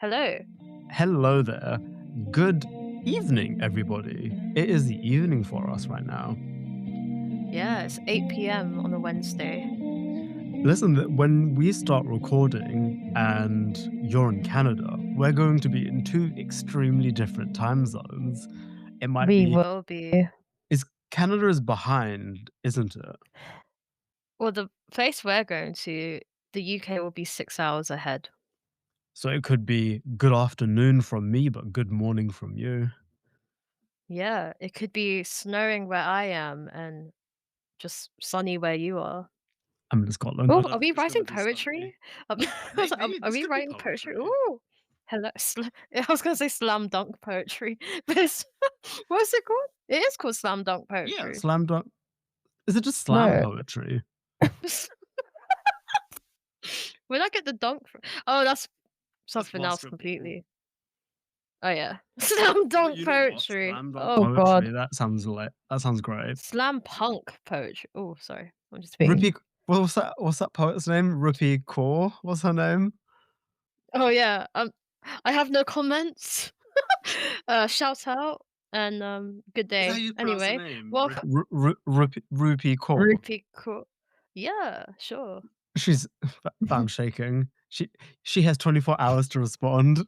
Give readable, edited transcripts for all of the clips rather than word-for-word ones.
Hello. Hello there. Good evening, everybody. It is the evening for us right now. Yeah, it's 8 p.m. on a Wednesday. Listen, when we start recording and you're in Canada, we're going to be in two extremely different time zones. It might We be, will be. Canada is behind, isn't it? Well, the place we're going to, the UK will be 6 hours ahead. So it could be good afternoon from me, but good morning from you. Yeah, it could be snowing where I am and just sunny where you are. I'm in Scotland. I Oh, don't are we think it's going writing to be sunny. poetry? I was like, Maybe are this we could be writing poetry? poetry. Ooh, hello. I was gonna say slam dunk poetry, but it's, what's it called? It is called slam dunk Yeah, poetry. slam dunk. Is it just slam No. poetry? Where'd I get the dunk from? Oh, that's That's something else basketball. completely. Oh, yeah. Slam But dunk you know what? poetry. Slam dunk Oh god. poetry, that sounds that sounds great. Slam punk poetry. Oh, sorry. I'm just being Rupi what's that poet's name? Rupi Kaur? What's her name? oh, yeah. I have no comments. Shout out and, good Is that how day. you pronounce her Anyway, name? welcome. Rupi Kaur. Rupi cool. Yeah, sure. She's I'm shaking. She has 24 hours to respond.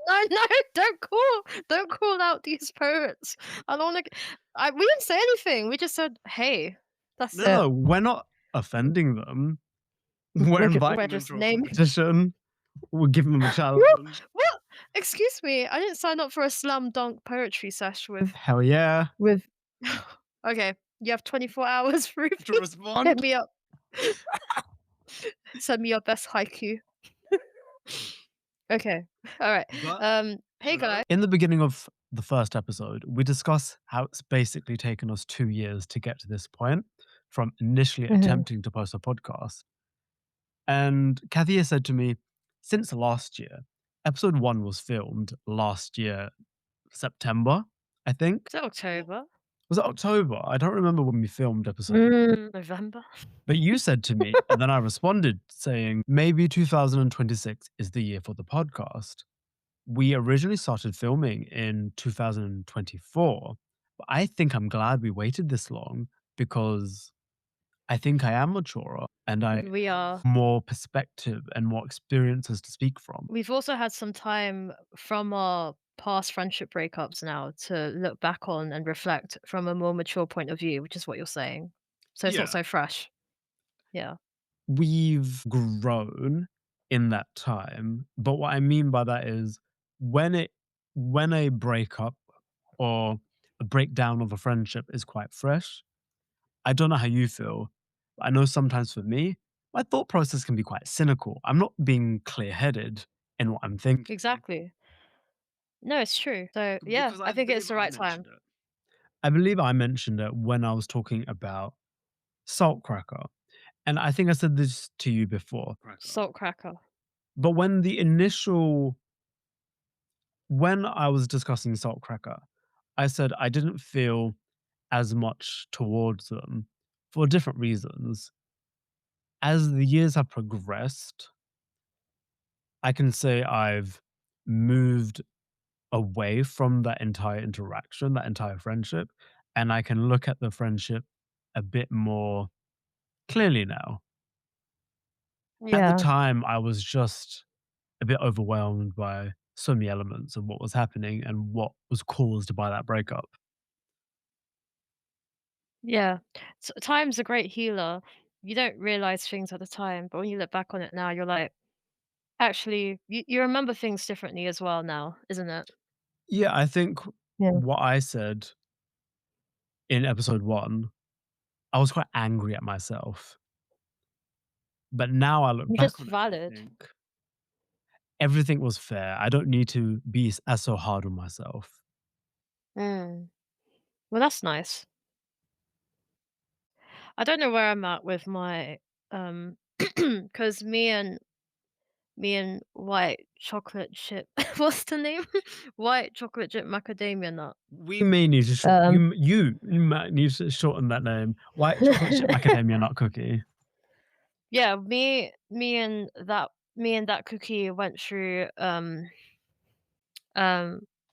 No, no, don't call out these poets. I don't wanna we didn't say anything. We just said, "Hey." That's No, it. no, we're not offending them. We're We're inviting them just to a naming. competition. We're giving them a What? challenge. What? Excuse me, I didn't sign up for a slam dunk poetry sesh Hell yeah. with Okay, you have 24 hours, To Ruby. Hit respond. me up. Send me your best haiku. Okay, alright. But Hey, guys. in the beginning of the first episode, we discuss how it's basically taken us 2 years to get to this point from initially Mhm. attempting to post a podcast. And Cathy has said to me, since last year, episode one was filmed last year, September, I think. Is it October? Was it October? I don't remember when we filmed episode one. November? But you said to me, and then I responded saying, maybe 2026 is the year for the podcast. We originally started filming in 2024, but I think I'm glad we waited this long because I think I am maturer and I We are. have more perspective and more experiences to speak from. We've also had some time from our past friendship breakups now to look back on and reflect from a more mature point of view, which is what you're saying. So it's not Yeah. so fresh. Yeah. We've grown in that time, but what I mean by that is when it when a breakup or a breakdown of a friendship is quite fresh, I don't know how you feel, but I know sometimes for me, my thought process can be quite cynical. I'm not being clear-headed in what I'm thinking Exactly. No, it's true. So, yeah, because I I think it's believe the I right time. mentioned it. I believe I mentioned it when I was talking about salt cracker, and I think I said this to you before. Cracker. Salt cracker. But when I was discussing salt cracker, I said I didn't feel as much towards them for different reasons. As the years have progressed, I can say I've moved away from that entire interaction, that entire friendship, and I can look at the friendship a bit more clearly now. At the Yeah. time, I was just a bit overwhelmed by so many elements of what was happening and what was caused by that breakup. Yeah. Time's a great healer. You don't realize things at the time, but when you look back on it now, you're like, actually, you remember things differently as well now, isn't it? Yeah, I think Yeah. what I said in episode one, I was quite angry at myself. But now I look Which is back on it and I valid. think everything was fair. I don't need to be as so hard on myself. Mm. Well, that's nice. I don't know where I'm at with my, because me and white chocolate chip what's the name? White chocolate chip macadamia nut. We may need to Um, you might need to shorten that name. White chocolate chip macadamia nut cookie. yeah, me and that me and that cookie went through, um,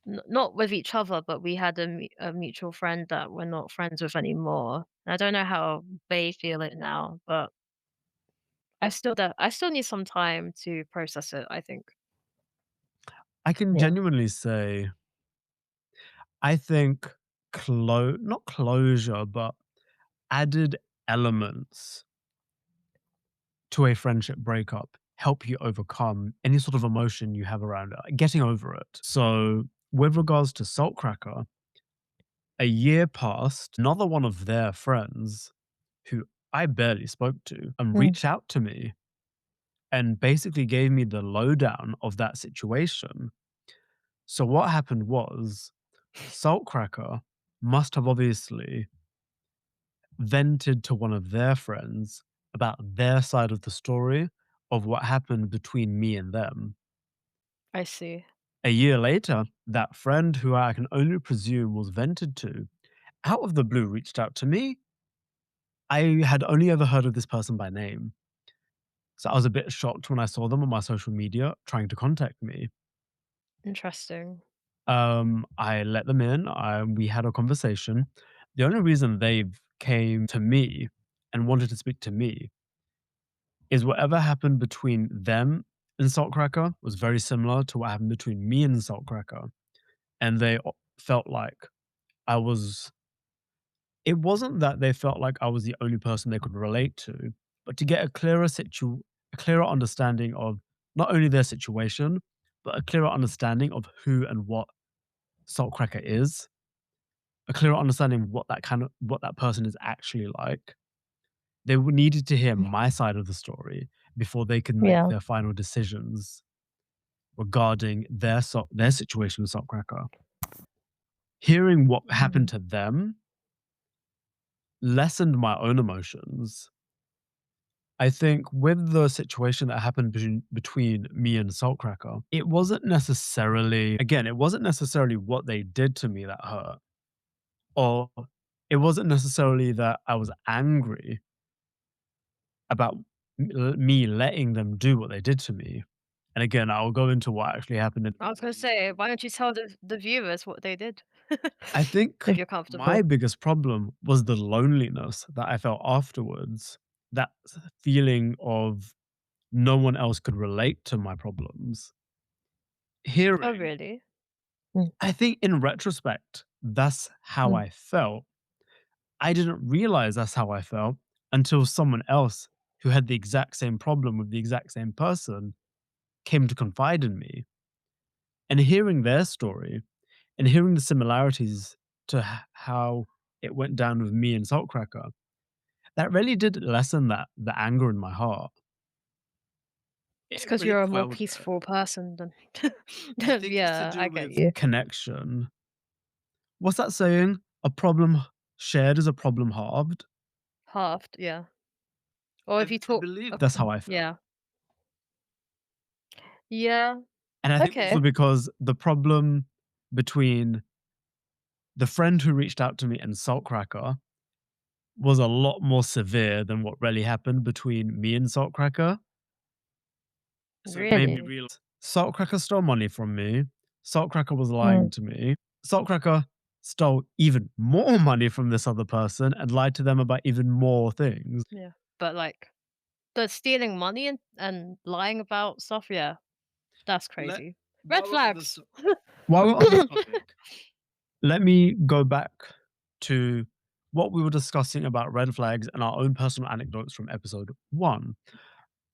not with each other, but we had a mutual friend that we're not friends with anymore. I don't know how they feel it now, but I still need some time to process it, I think. I can Yeah. genuinely say, I think not closure, but added elements to a friendship breakup help you overcome any sort of emotion you have around it, getting over it. So, with regards to Saltcracker, a year passed, another one of their friends, who I barely spoke to, and Mm, reached out to me and basically gave me the lowdown of that situation. So, what happened was Saltcracker must have obviously vented to one of their friends about their side of the story of what happened between me and them. I see. A year later, that friend who I can only presume was vented to, out of the blue reached out to me. I had only ever heard of this person by name. So I was a bit shocked when I saw them on my social media trying to contact me. Interesting. I let them in. We had a conversation. The only reason they came to me and wanted to speak to me is whatever happened between them and Saltcracker was very similar to what happened between me and Saltcracker. And felt like I was, it wasn't that they felt like I was the only person they could relate to, but to get a clearer understanding of not only their situation, but a clearer understanding of who and what Saltcracker is, a clearer understanding of what that person is actually like. Needed to hear Mm, my side of the story before they could make yeah. their final decisions regarding their situation with Saltcracker. Hearing what happened Mhm. to them lessened my own emotions. I think with the situation that happened between me and Saltcracker, it wasn't necessarily what they did to me that hurt, or it wasn't necessarily that I was angry about me letting them do what they did to me. And again, I'll go into what actually happened in a I was gonna moment. say, why don't you tell the viewers what they did? I think If you're my comfortable. biggest problem was the loneliness that I felt afterwards. That feeling of no one else could relate to my problems. Oh, Hearing, really? Mm. I think in retrospect, that's how Mm. I felt. I didn't realize that's how I felt until someone else who had the exact same problem with the exact same person came to confide in me. And hearing their story and hearing the similarities to how it went down with me and Saltcracker, that really did lessen the anger in my heart. It's It 'cause really you're a more quelled it. peaceful person than I think it's to yeah, I do get with you. connection. What's that saying? A problem shared is a problem halved. Halved, yeah. Or if you I talk believe that's how I felt. yeah. Yeah, And I think also okay. because the problem between the friend who reached out to me and Saltcracker was a lot more severe than what really happened between me and Saltcracker. So it made me Really? realize Saltcracker stole money from me. Saltcracker was Mm, lying to me. Saltcracker stole even more money from this other person and lied to them about even more things. yeah. But, like, the stealing money and lying about stuff, yeah, that's Let crazy. Red while we're on flags. this while we're on this topic, let me go back to what we were discussing about red flags and our own personal anecdotes from episode 1.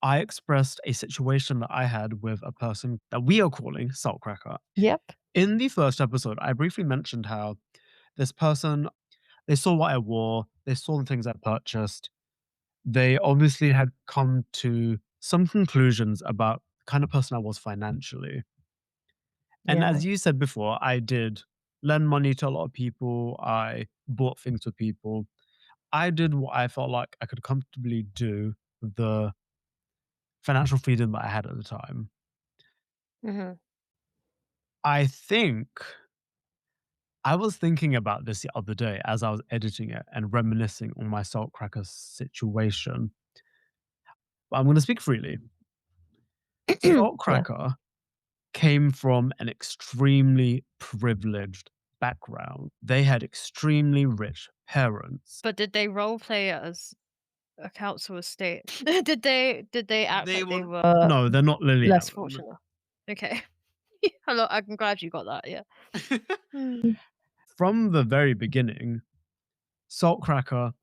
I expressed a situation that I had with a person that we are calling Saltcracker. Yep. In the first episode, I briefly mentioned how this person, they saw what I wore, they saw the things I purchased. They obviously had come to some conclusions about the kind of person I was financially. And Yeah. as you said before, I did lend money to a lot of people. I bought things for people. I did what I felt like I could comfortably do with the financial freedom that I had at the time. Mhm. I think I was thinking about this the other day as I was editing it and reminiscing on my Saltcracker situation. But I'm going to speak freely. Yeah. Saltcracker came from an extremely privileged background. They had extremely rich parents. But did they role play it as a council estate? Did they act They like they were were no, they're not Lily less Allen. fortunate? Okay. Hello, I'm glad you got that, yeah. Mm. From the very beginning, Saltcracker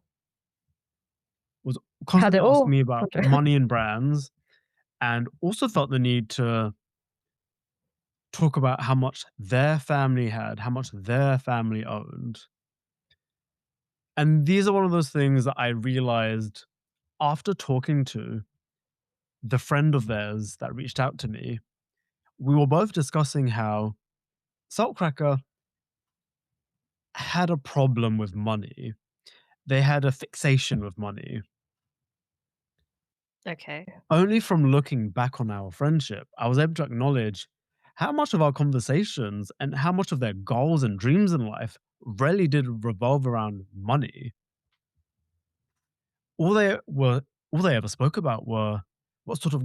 was Had constantly it asking all. me about money and brands, and also felt the need to talk about how much their family had, how much their family owned. And these are one of those things that I realized after talking to the friend of theirs that reached out to me. We were both discussing how Saltcracker had a problem with money. They had a fixation with money. Okay. Only from looking back on our friendship, I was able to acknowledge how much of our conversations and how much of their goals and dreams in life really did revolve around money. All they were all they ever spoke about were what sort of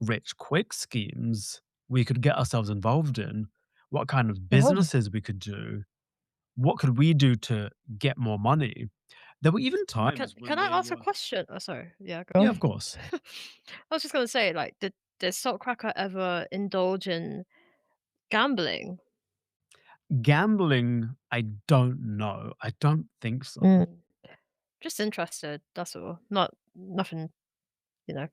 rich quick schemes we could get ourselves involved in, what kind of Oh, businesses we could do, what could we do to get more money. There were even can times can when I they ask a were question? Oh, sorry. Yeah, go yeah, on. of course. I was just gonna say, like, did Saltcracker ever indulge in gambling? Gambling, I don't know. I don't think so. Mm. Just interested, that's all. Not nothing,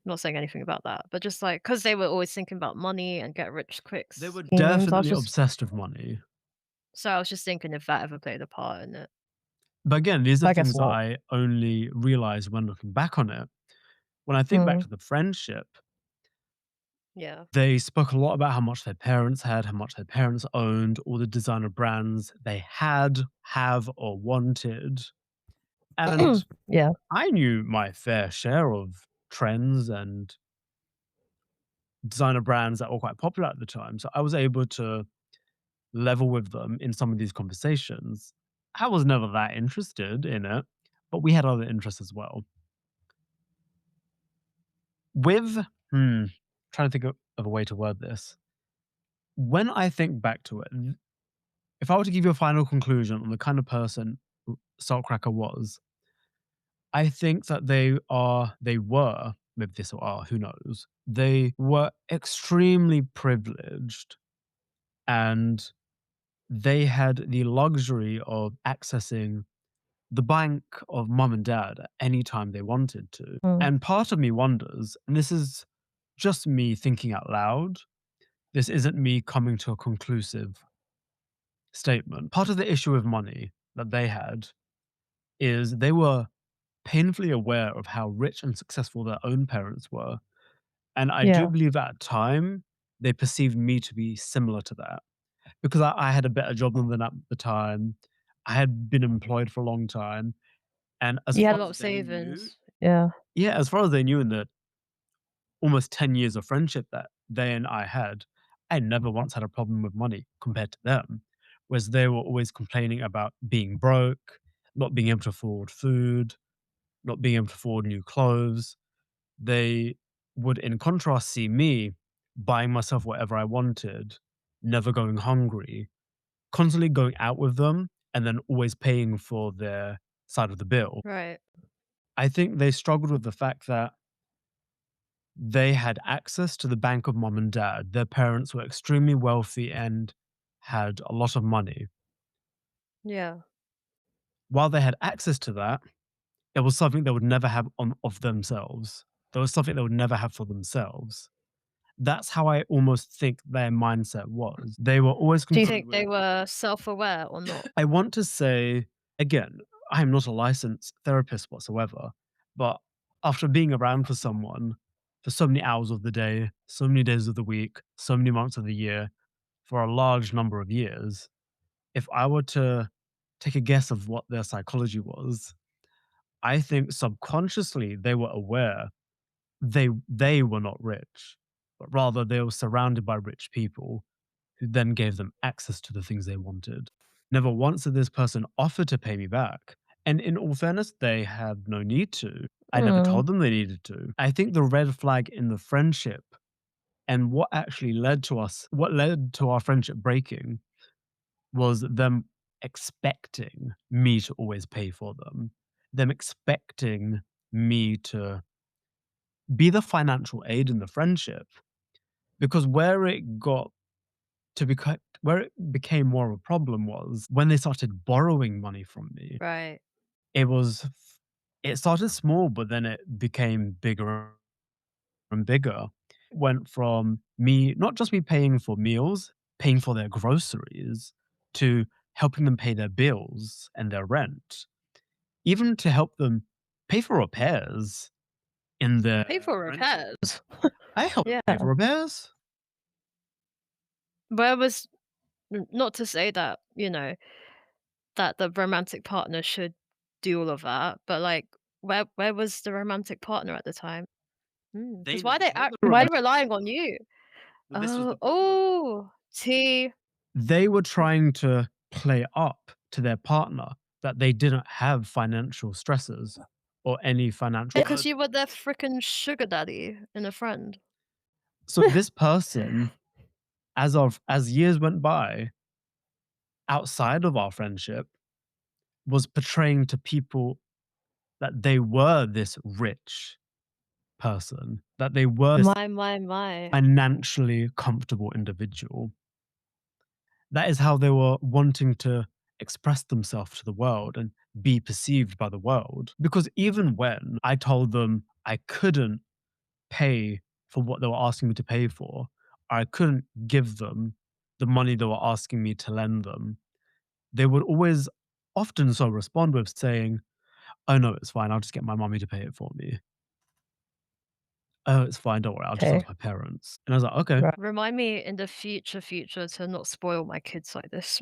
not saying anything about that, but just like because they were always thinking about money and get rich quick They were schemes. definitely obsessed with money. I was just thinking if that ever played a part in it. But again, these are But I guess things that not. I only realized when looking back on it. When I think back Mm, to the friendship, yeah. they spoke a lot about how much their parents had, how much their parents owned, all the designer brands they had, have, or wanted. And Yeah, I knew my fair share of trends and designer brands that were quite popular at the time. So I was able to level with them in some of these conversations. I was never that interested in it, but we had other interests as well. With, trying to think of a way to word this. When I think back to it, if I were to give you a final conclusion on the kind of person Saltcracker was, I think that they were, maybe this or are, who knows, they were extremely privileged and they had the luxury of accessing the bank of mum and dad at any time they wanted to. mm, And part of me wonders, and this is just me thinking out loud, this isn't me coming to a conclusive statement. Part of the issue with money that they had is they were painfully aware of how rich and successful their own parents were. And I do yeah. believe at a time they perceived me to be similar to that because I had a better job than them at the time. I had been employed for a long time. And as You had far a lot as of they knew, savings. Yeah. yeah, as far as they knew in the almost 10 years of friendship that they and I had, I never once had a problem with money compared to them. Whereas they were always complaining about being broke, not being able to afford food, not being able to afford new clothes. They would, in contrast, see me buying myself whatever I wanted, never going hungry, constantly going out with them, and then always paying for their side of the bill. Right. I think they struggled with the fact that they had access to the bank of mom and dad. Their parents were extremely wealthy and had a lot of money. Yeah. While they had access to that, it was something they would never have on of themselves. There was something they would never have for themselves. That's how I almost think their mindset was. They were always Do you concerned think with they were self-aware or not? I want to say, again, I am not a licensed therapist whatsoever, but after being around for someone for so many hours of the day, so many days of the week, so many months of the year, for a large number of years, if I were to take a guess of what their psychology was, I think subconsciously they were aware they were not rich, but rather they were surrounded by rich people who then gave them access to the things they wanted. Never once did this person offer to pay me back. And in all fairness, they had no need to. I never Mm, told them they needed to. I think the red flag in the friendship And what led to our friendship breaking was them expecting me to always pay for them expecting me to be the financial aid in the friendship. Because where it became more of a problem was when they started borrowing money from me. Right. It was it started small, but then it became bigger and bigger. Went from me not just me paying for meals, paying for their groceries, to helping them pay their bills and their rent, even to help them pay for repairs in Pay their for rental. repairs. I helped them Yeah. pay for repairs. Where was not to say that, that the romantic partner should do all of that, but, like, where was the romantic partner at the time? They Because never told the why are romantic they relying on you? But this was Oh, the problem. oh, tea. They were trying to play up to their partner that they didn't have financial stresses or any financial Because burden. you were their freaking sugar daddy and a friend. So this person, as years went by, outside of our friendship, was portraying to people that they were this rich person, that they were this My. financially comfortable individual. That is how they were wanting to express themselves to the world and be perceived by the world. Because even when I told them I couldn't pay for what they were asking me to pay for, or I couldn't give them the money they were asking me to lend them, they would always often so respond with saying, "Oh no, it's fine. I'll just get my mommy to pay it for me. Oh, it's fine. Don't worry. I'll just Okay. ask my parents." And I was like, "Okay." Right. Remind me in the future to not spoil my kids like this.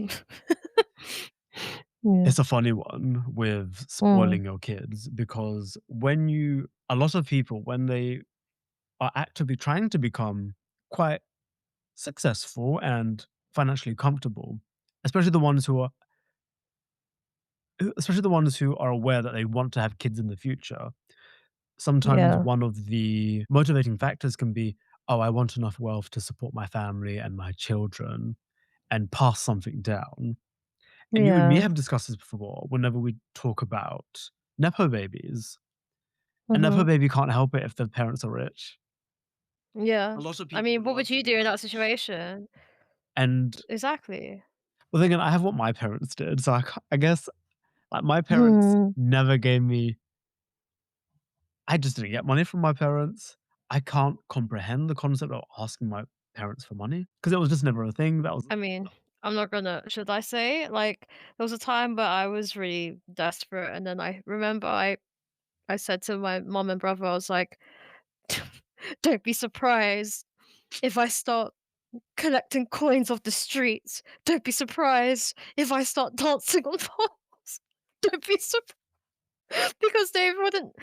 Yeah. It's a funny one with Mm. spoiling your kids because a lot of people, when they are actively trying to become quite successful and financially comfortable, especially the ones who are especially the ones who are aware that they want to have kids in the future. Sometimes Yeah. one of the motivating factors can be, "Oh, I want enough wealth to support my family and my children and pass something down." And you and me Yeah. have discussed this before whenever we talk about nepo babies. A nepo Mhm. baby can't help it if the parents are rich. Yeah. A lot of I people mean, would what love would to you be do in that rich. situation? And Exactly. well, then again, I have what my parents did. So I guess like my parents Hmm. never gave me, I just didn't get money from my parents. I can't comprehend the concept of asking my parents for money because it was just never a thing. That was I mean, I'm not gonna should I say? Like, there was a time where I was really desperate, and then I remember I said to my mom and brother, I was like, "Don't be surprised if I start collecting coins off the streets. Don't be surprised if I start dancing on poles. Don't be surprised." Because they wouldn't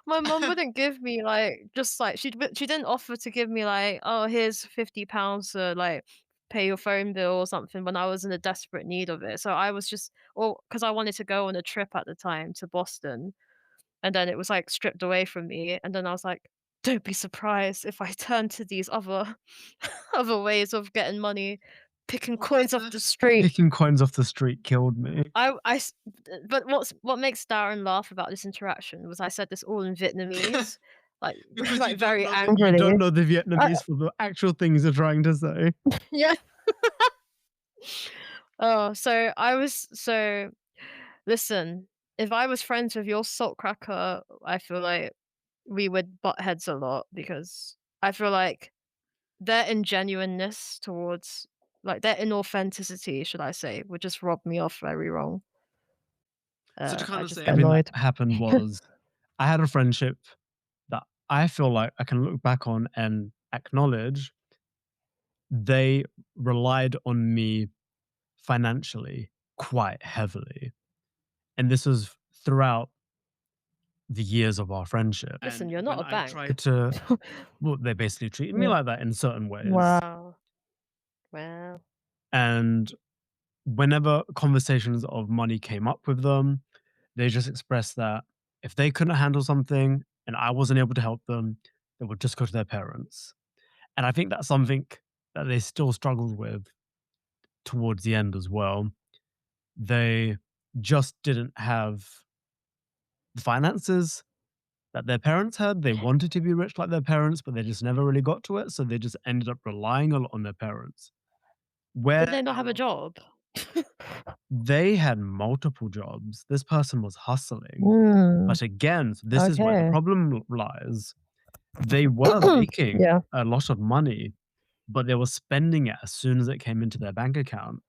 my mum wouldn't give me, like, just, like she didn't offer to give me, like, "Oh, here's £50 to, like, pay your phone bill," or something when I was in a desperate need of it. So I was just because I wanted to go on a trip at the time to Boston, and then it was, like, stripped away from me, and then I was like, "Don't be surprised if I turn to these other other ways of getting money, picking what was coins off the the street." picking coins off the street killed me. I s but what makes Darren laugh about this interaction was I said this all in Vietnamese, like Because like, very you angrily. don't know the I Vietnamese for the actual things you're trying to say. yeah. Oh, so listen, if I was friends with your salt cracker, I feel like we would butt heads a lot because I feel like their ingenuineness towards like, their inauthenticity, should I say, would just rub me off very wrong. So to I kind of just say get everything that annoyed. happened was I had a friendship that I feel like I can look back on and acknowledge they relied on me financially quite heavily. And this was throughout the years of our friendship. Listen, And you're not when a I bank. tried to, well, they basically treated me Yeah. like that in certain ways. Wow. Wow. And whenever conversations of money came up with them, they just expressed that if they couldn't handle something and I wasn't able to help them, they would just go to their parents. And I think that's something that they still struggled with towards the end as well. They just didn't have the finances that their parents had. They wanted to be rich like their parents, but they just never really got to it. So they just ended up relying a lot on their parents. Did they not have a Whereas job? they had multiple jobs. This person was hustling. Mm, But again, this is where the okay. problem lies. They were making Yeah. a lot of money, but they were spending it as soon as it came into their bank account.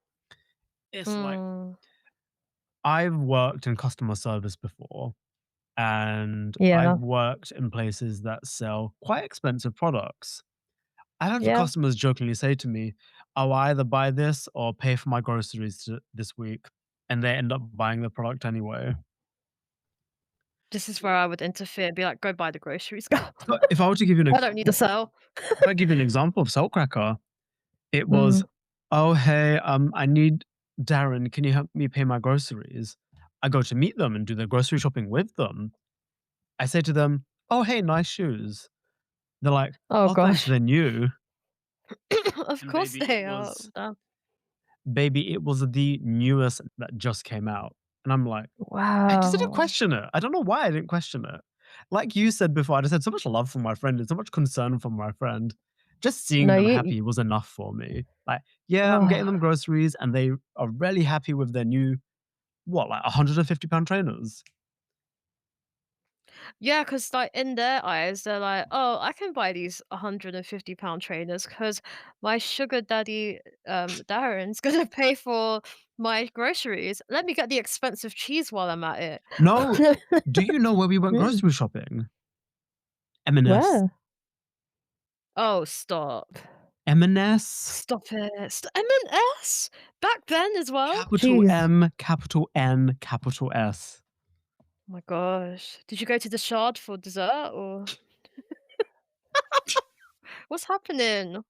It's like Mm, I've worked in customer service before, and I've yeah. worked in places that sell quite expensive products. I've had Yeah. customers jokingly say to me, "I'll either buy this or pay for my groceries this week," and they end up buying the product anyway. This is where I would interfere, be like, "Go buy the groceries, go. So if I were to give you an I don't need to example, sell." if I give you an example of Salt Cracker, it was, Mm. "Oh, hey, I need Darren, can you help me pay my groceries?" I go to meet them and do their grocery shopping with them. I say to them, "Oh, hey, nice shoes." They're like, Oh "Oh, thanks, gosh. they're new." Of And course they are. baby, it was the newest that just came out. And I'm like, I just didn't Wow. question it. I don't know why I didn't question it. Like you said before, I just had so much love for my friend and so much concern for my friend. Just seeing No, them you happy was enough for me. Like, yeah, I'm getting oh. them groceries and they are really happy with their new, what, like £150 trainers. Yeah, because like, in their eyes, they're like, "Oh, I can buy these £150 trainers because my sugar daddy, Darren's gonna pay for my groceries. Let me get the expensive cheese while I'm at No, it." do you know where we went Mm. grocery shopping? M&S. Where? Oh, stop. M&S, Stop it. M&S? Back then as well? capital Jeez. M, capital N, capital S. Oh my gosh. Did you go to the Shard for dessert or what's happening?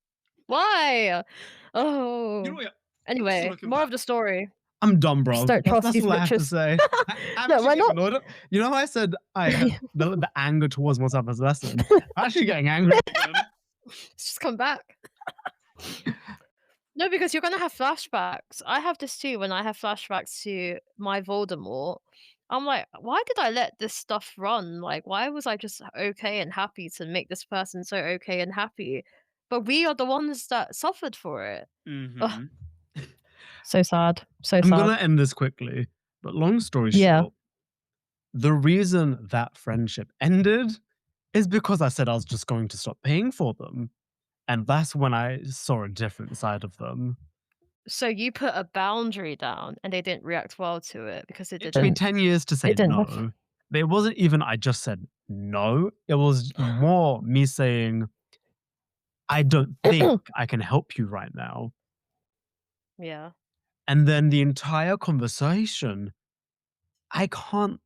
Why? You know Oh. what? Honestly, Anyway, looking moral back, of the story, I'm done, just bro. don't trust That's these all I have to witches. say. I'm No, actually we're getting not annoyed. You know how I said I had the anger towards myself as a lesson? I'm actually getting angry again. It's just come back. No, because you're gonna have flashbacks. I have this too when I have flashbacks to my Voldemort. I'm like, "Why did I let this stuff run? Like, why was I just okay and happy to make this person so okay and happy? But we are the ones that suffered for it." Ugh, Mhm. so sad, so I'm sad. gonna end this quickly, but long story Yeah. short, the reason that friendship ended is because I said I was just going to stop paying for them, and that's when I saw a different side of them. So you put a boundary down and they didn't react well to it because it It took me didn't 10 years to it say didn't have no. But it wasn't even I just said no. It was more me saying, "I don't think I can help you right now." Yeah. And then I can't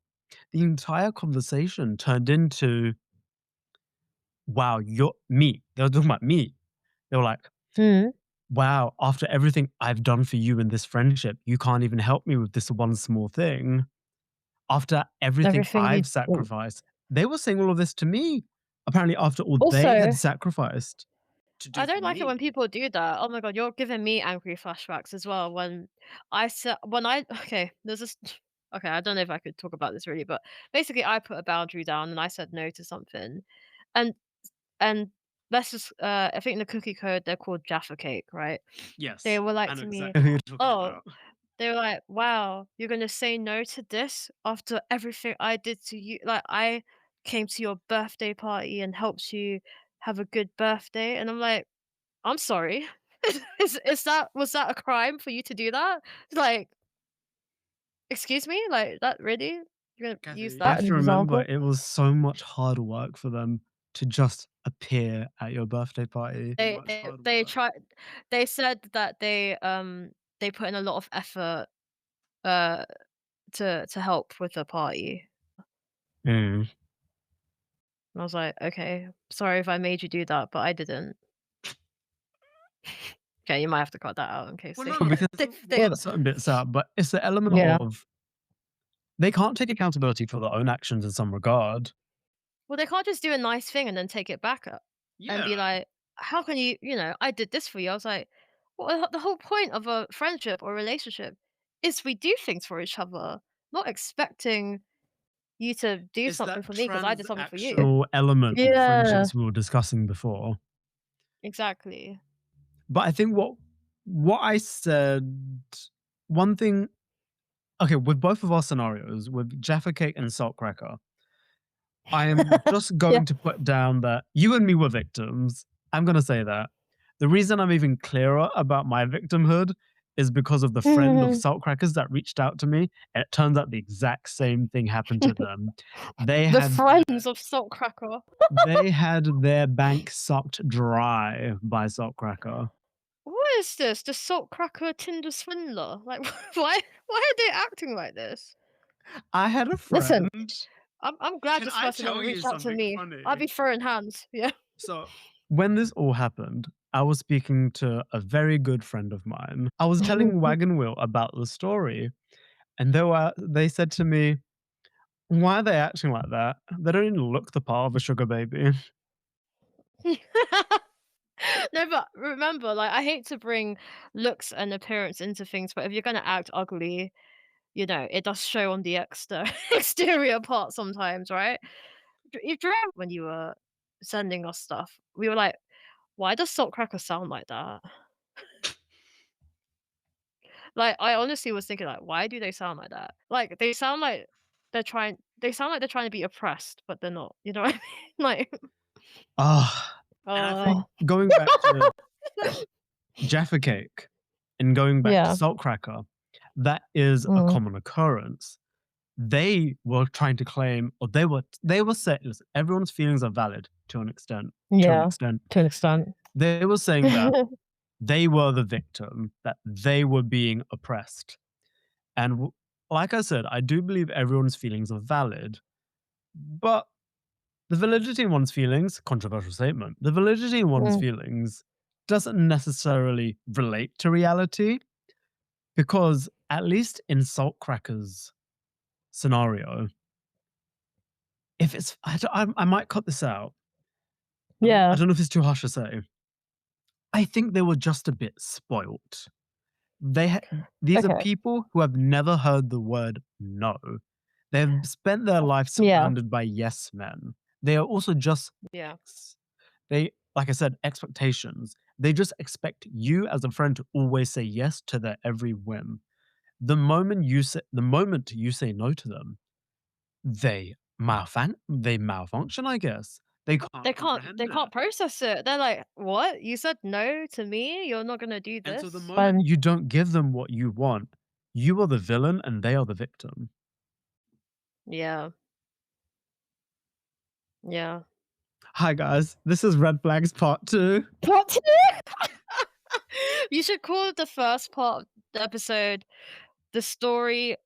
the entire conversation turned into, "Wow, you're me." They were talking about me. They were like, Mhm. "Wow, after everything I've done for you in this friendship, you can't even help me with this one small thing. After everything Everything I've you sacrificed." They were saying all of this to me, apparently after all they also had sacrificed to I do for don't like it when me. people do that. Oh my god, you're giving me angry flashbacks as well when I said when I okay, there's this okay, I don't know if I could talk about this really, but basically I put a boundary down and I said no to something. And and let's just I think in the cookie code they're called Jaffa cake, right? They Yes, were I like know to me, exactly who you're talking "Oh," about. they were like, "Wow, you're gonna say no to this after everything I did to you? Like I came to your birthday party and helped you have a good birthday." And I'm like, I'm sorry. Is that was that a crime for you to do that? Like, excuse me? Like, that really? You're gonna use Kathy, you that have as to an remember example? it was so much hard work for them to just appear at your birthday party. They Much they hard they work. tried they said that they put in a lot of effort, uh, to help with the party. Mm. And I was like, "Okay, sorry if I made you do that, but I didn't." Okay, you might have to cut that out in case Well, they no, because we'll they cut certain bits out, but it's the element yeah. of they can't take accountability for their own actions in some regard. Well, they can't just do a nice thing and then take it back up and be Yeah. like how can you, I did this for you. I was like, well, the whole point of a friendship or relationship is we do things for each other, not expecting you to do It's something that for me because I did something for you. transactional element of Yeah, friendships we were discussing before. exactly. But I think what I said, one thing, okay, with both of our scenarios, with Jaffa Cake and Salt Cracker, I am just Yeah. going to put down that you and me were victims. I'm going to say that. The reason I'm even clearer about my victimhood is because of the friend of Salt Crackers that reached out to me, and it turns out the exact same thing happened to them. They The had their friends of Salt Cracker. they had their bank sucked dry by Salt Cracker. What is this? The Salt Cracker Tinder swindler? Like, why are they acting like this? I had a Listen, friend. I'm glad Can this I person tell never you reached out to something me. I'll funny? be throwing hands. Yeah. So, when this all happened, I was speaking to a very good friend of mine. I was telling Wagon Wheel about the story, and they said to me, "Why are they acting like that? They don't even look the part of a sugar baby." No, but remember, like, I hate to bring looks and appearance into things, but if you're gonna act ugly, it does show on the exterior part sometimes, right? Do you remember when you were sending us stuff? We were like, "Why does Salt Cracker sound like that?" Like, I honestly was thinking, like, "Why do they sound like that?" Like, they sound like they're trying to be oppressed, but they're not, you know what I mean? Like, Ah, and I oh. think going back to Jaffa Cake and going back to Yeah. Salt Cracker, that is a Mm. common occurrence. They were trying to claim, or they were saying, listen, everyone's feelings are valid to an extent. To an Yeah, extent, to an extent. they were saying that they were the victim, that they were being oppressed. And like I said, I do believe everyone's feelings are valid, but the validity in one's feelings, controversial statement, the validity in one's Mm. feelings doesn't necessarily relate to reality because, at least in Salt Cracker's scenario, if it's, I might cut this out. I Yeah. don't know if it's too harsh to say. I think they were just a bit spoilt. They ha These are Okay. people who have never heard the word no. They've spent their life Yeah. surrounded by yes men. They are also just Yeah. ex they like I said, expectations. They just expect you as a friend to always say yes to their every whim. The moment you say no to them, they malfunction, I guess. They can't They comprehend can't it. process it. They're like, "What? You said no to me? You're not gonna do And so the this?" moment you don't give them what you want, you are the villain and they are the victim. Yeah. Yeah. Hi guys, this is Red Flags Part 2. What? You should call the first part of the episode "The Story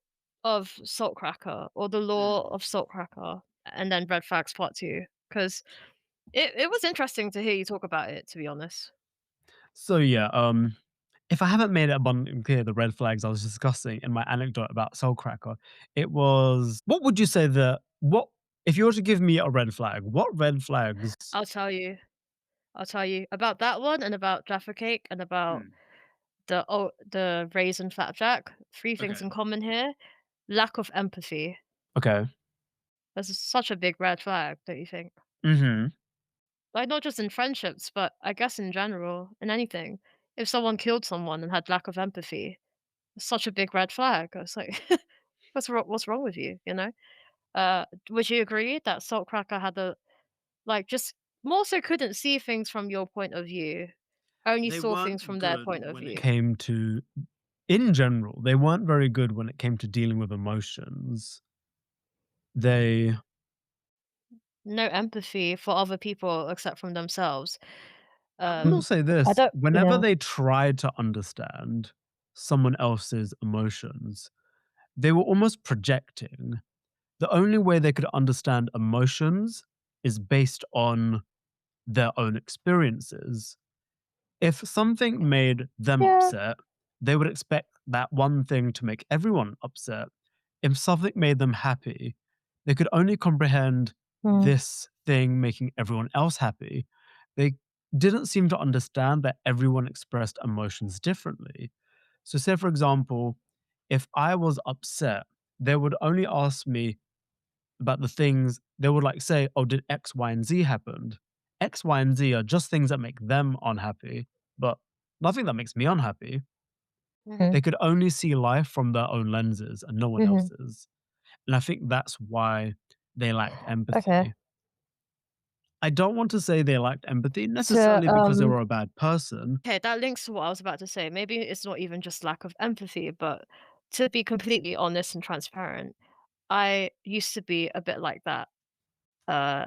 of Salt Cracker" or "The Law Mm. of Salt Cracker," and then "Red Flags Part 2," 'cause it was interesting to hear you talk about it, to be honest. So yeah, if I haven't made it abundantly clear the red flags I was discussing in my anecdote about Soulcracker, it was, what would you say what if you were to give me a red flag, what red flags? I'll tell you. I'll tell you about that one and about Jaffa Cake and about Hmm, the raisin flapjack. 3 things okay. in common here. Lack of empathy. Okay. That's such a big red flag, don't you think? Mhm. Like, not just in friendships, but I guess in general, in anything. If someone killed someone and had lack of empathy, it's such a big red flag. It's like, what's wrong with you, you know? Would you agree that Saltcracker had a like, just more so couldn't see things from your point of view, only They saw things weren't from their good point of when it view? came to, in general, they weren't very good when it came to dealing with emotions. They No empathy for other people except from themselves. I will Um, say I this, don't whenever yeah. they tried to understand someone else's emotions, they were almost projecting. The only way they could understand emotions is based on their own experiences. If something made them Yeah. upset, they would expect that one thing to make everyone upset. If something made them happy, they could only comprehend Mm. this thing making everyone else happy. They didn't seem to understand that everyone expressed emotions differently. So, say for example, if I was upset, they would only ask me about the things they would like say, "Oh, did X, Y, and Z happened?" X, Y, and Z are just things that make them unhappy, but nothing that makes me unhappy. Mhm. They could only see life from their own lenses and no one Mhm. else's. And I think that's why they lacked Okay. empathy. I don't want to say they lacked empathy To, necessarily because they were a bad person. okay, that links to what I was about to say. Maybe it's not even just lack of empathy, but to be completely honest and transparent, I used to be a bit like that. Uh,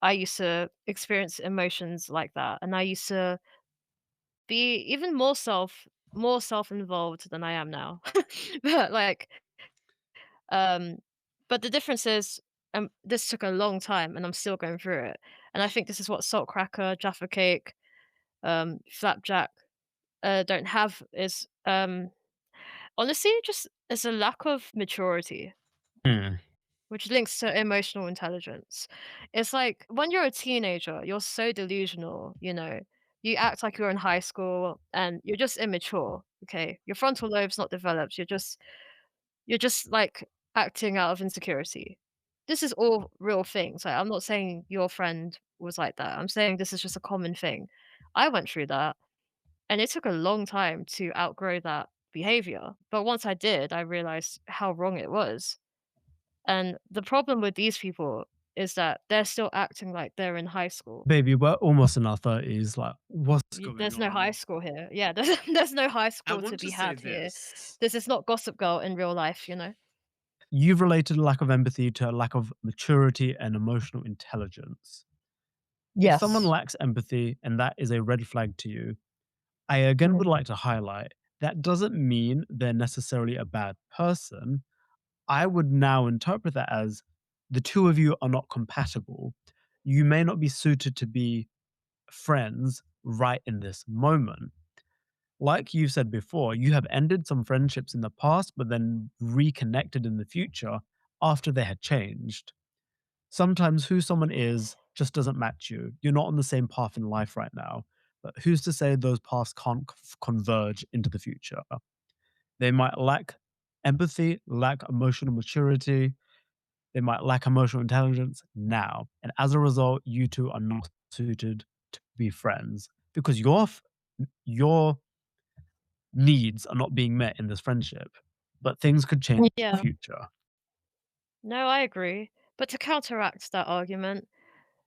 I used to experience emotions like that, and I used to be even more self-involved than I am now. But, like, um but the difference is, this took a long time, and I'm still going through it, and I think this is what salt cracker, jaffa cake, flapjack, don't have is, honestly, just it's a lack of maturity. Hmm. Which links to emotional intelligence. It's like when you're a teenager, you're so delusional, you know. You act like you're in high school and you're just immature, okay? Your frontal lobe's not developed. You're just like acting out of insecurity. This is all real things. Like, I'm not saying your friend was like that. I'm saying this is just a common thing. I went through that and it took a long time to outgrow that behavior. But once I did, I realized how wrong it was. And the problem with these people is that they're still acting like they're in high school. Baby, we're almost in our 30s. Like, what's going There's no high on? school here. Yeah, there's no high I school to want be to say had here. this. This is not Gossip Girl in real life, you know? You've related a lack of empathy to a lack of maturity and emotional intelligence. If someone Yes. lacks empathy and that is a red flag to you, I again would Mhm. like to highlight that doesn't mean they're necessarily a bad person. I would now interpret that as the two of you are not compatible. You may not be suited to be friends right in this moment. Like you've said before, you have ended some friendships in the past, but then reconnected in the future after they had changed. Sometimes who someone is just doesn't match you. You're not on the same path in life right now. But who's to say those paths can't converge into the future? They might lack empathy, lack emotional maturity, they might lack emotional intelligence now. And as a result, you two are not suited to be friends because your needs are not being met in this friendship. But things could change in the Yeah. future. No, I agree. But to counteract that argument,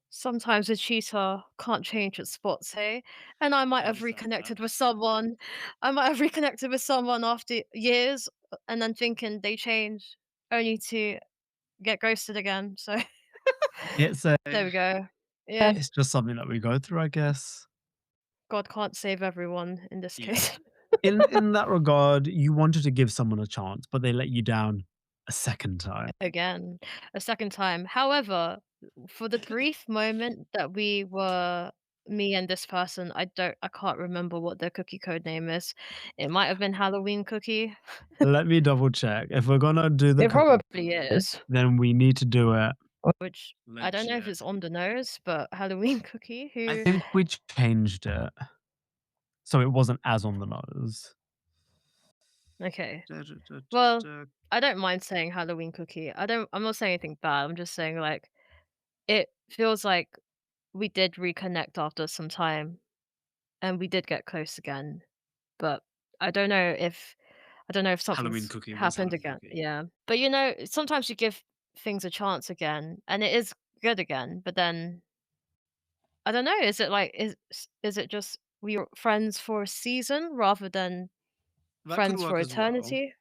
sometimes a cheetah can't change its spots, hey? And I might I have understand that. reconnected with someone. I might have reconnected with someone after years, and then thinking they changed, only to get ghosted again. So It's a there we go. Yeah, it's just something that we go through, I guess. God can't save everyone in this Yeah. case. In that regard, you wanted to give someone a chance, but they let you down a second time. Again, a second time. However, for the brief moment that we were me and this person, I can't remember what their cookie code name is. It might have been Halloween cookie. Let me double check. If we're gonna do the It cookie, probably is, then we need to do it which I don't know if legit. it's on the nose, but Halloween cookie I who think we changed it so it wasn't as on the nose. okay. Da, da, da, da, Well, da. I don't mind saying Halloween cookie. I'm not saying anything bad. I'm just saying like it feels like we did reconnect after some time and we did get close again. But I don't know if I don't know if Halloween something's cookie was happened Halloween again. cookie. Yeah. But, sometimes you give things a chance again, and it is good again, but then I don't know, is it like is it just we were friends for a season rather than That could friends for work as well. eternity?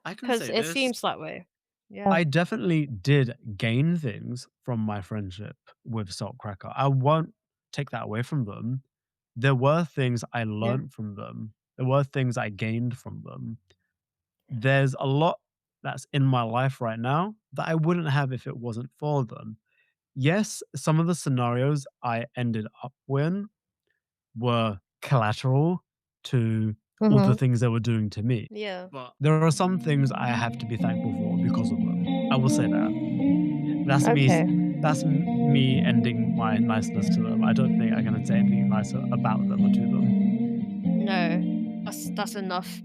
I can Because say it this. seems that way. Yeah. I definitely did gain things from my friendship with Salt Cracker. I won't take that away from them. There were things I Yeah. learned from them. There were things I gained from them. There's a lot that's in my life right now that I wouldn't have if it wasn't for them. Yes, some of the scenarios I ended up with were collateral to all the Mhm. things they were doing to me. Yeah. But there are some things I have to be thankful for because of them. I will say that. That's me Okay. that's me ending my niceness to them. I don't think I can say anything nicer about them or to them. No, that's enough.